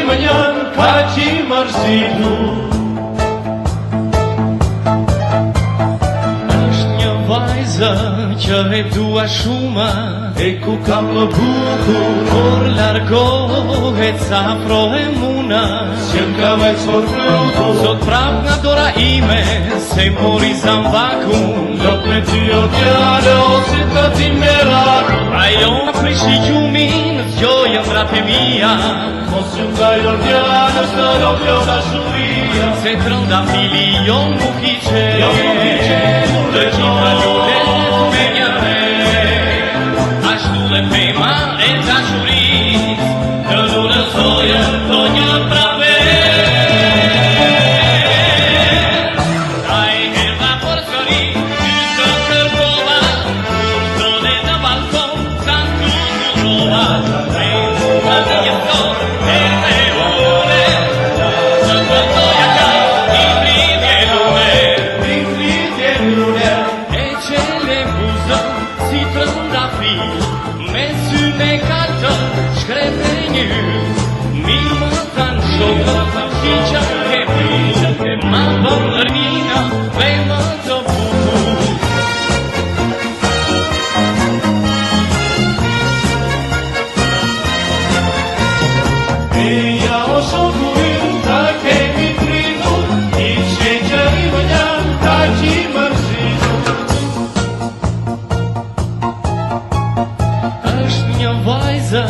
më janë ka që i mërzitur. Është një vajzë që e dua shumë, E ku kam më bukur, por largohet sa afrohem muna. që m'ka veç për frutur. Sot prap nga dora ime, se mori zambakun. Lot me ty o djale, o si të ti me raku. Ajo më prishi gjumin, gjojën vratë e mia. Mos që m'kaj o djale, së robjo dashuria. Se të rënda milion nuk i qenë, Jo nuk i qenë, të gjitha lulet me një ashtu dhe pema e dashuris, të lulësoje do një prave. Ai erdha për sëri, ty të kërkova, kur dole në balkon, sa të surova. Ka të jetëtor, e me ure, të këtoja ka i pridje lume. I pritje lune, E qele buzën si të rëndafi, me syne kartë shkrepe një. Mirë më thanë shokë, që që ke pri, ma bënë rina dhe më të bukur. Eja o shokurin, ta kemi pritur. I qeqeri më janë ka që i mërzitur. Është një vajzë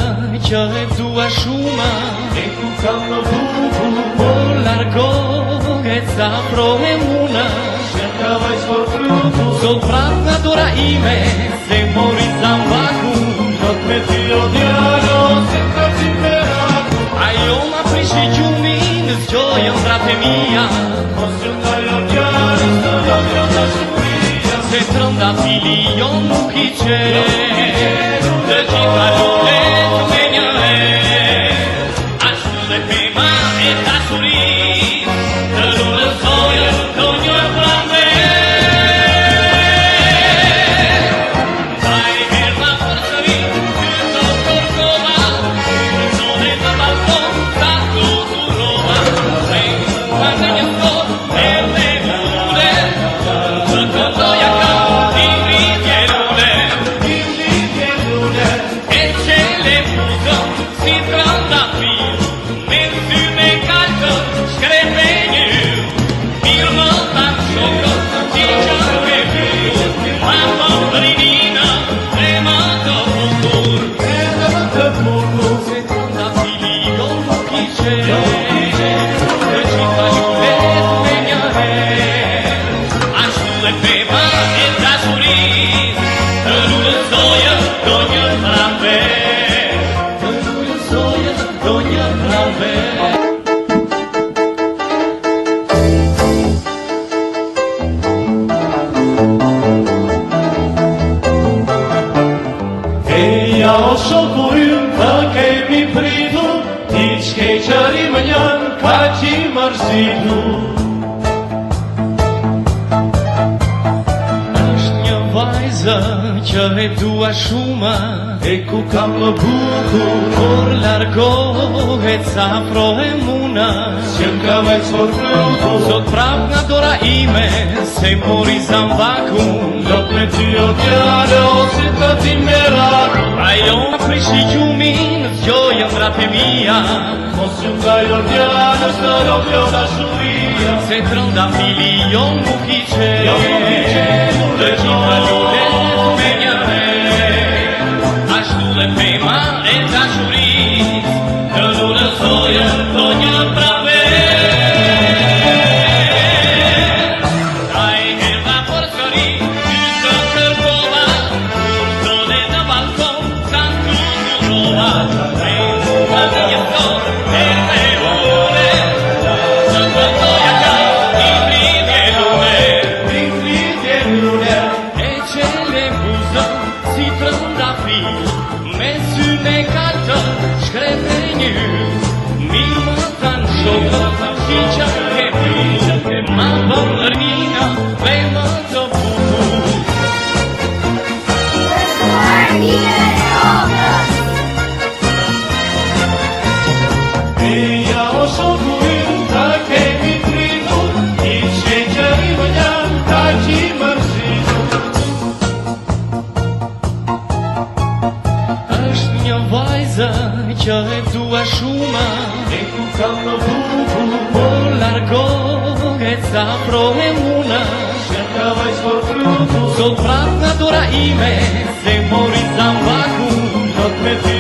që e dua shumë, E ku kam më bukur, por largohet sa afrohem muna. që m'ka veç për frutur. Sot prap nga dora ime, se mori zambakun. Lot me ty o djale, o si të ti me raku. Ajo ma prishi gjumin, zgjojën vratë e mia. Mos që m'kaj o djale, së robjo dashuria. Se të rënda milion nuk i qenë, të gjitha lulet me një ashtu dhe pema e dashuris, të lulësoje do një prave. Ai erdha për sëri, ty të kërkova, kur dole në balkon, sa të surova. Ka në një sot, e me ure, të këtoja ka i pritje lune. I pritje lune, E qele buzën si të rëndafi, me syne kartë shkrepe një. Mirë më thanë shokët, që që ke pri, ma bënë rinina dhe më të bukur. edhe më të bukur. Se të rënda milion nuk i qenë, të gjitha lulet me një ashtu dhe pema e dashuris, të lulësoje do një prave. Të lulësoje do një prave. Eja o shokurin, ta kemi pritur. I qeqeri më janë ka që i mërzitur. Është një vajzë që e dua shumë, E ku kam më bukur, por largohet sa afrohem muna. që m'ka veç për frutur. Sot prap nga dora ime, se mori zambakun. Lot me ty o djale, o si të ti me raku. Ajo më prishi gjumin, gjojën vratë e mia. Mos që m'kaj o djale, së robjo dashuria. Se të rënda milion nuk i qenë, Jo nuk i qenë, të gjitha lulet me një ashtu dhe pema e dashuris, të lulësoje do një prave. Ai erdha për sëri, ty të kërkova, kur dole në balkon, sa të surova. Ka të jetëtor, e me ure, të këtoja ka i pridje lume. I pritje lune, E qele buzën si të rëndafi, me syne kartë shkrepe një. Mirë më sa prohem unë Cerca vai sfortunato Sot prap natura ime Se mori sa vacu Not me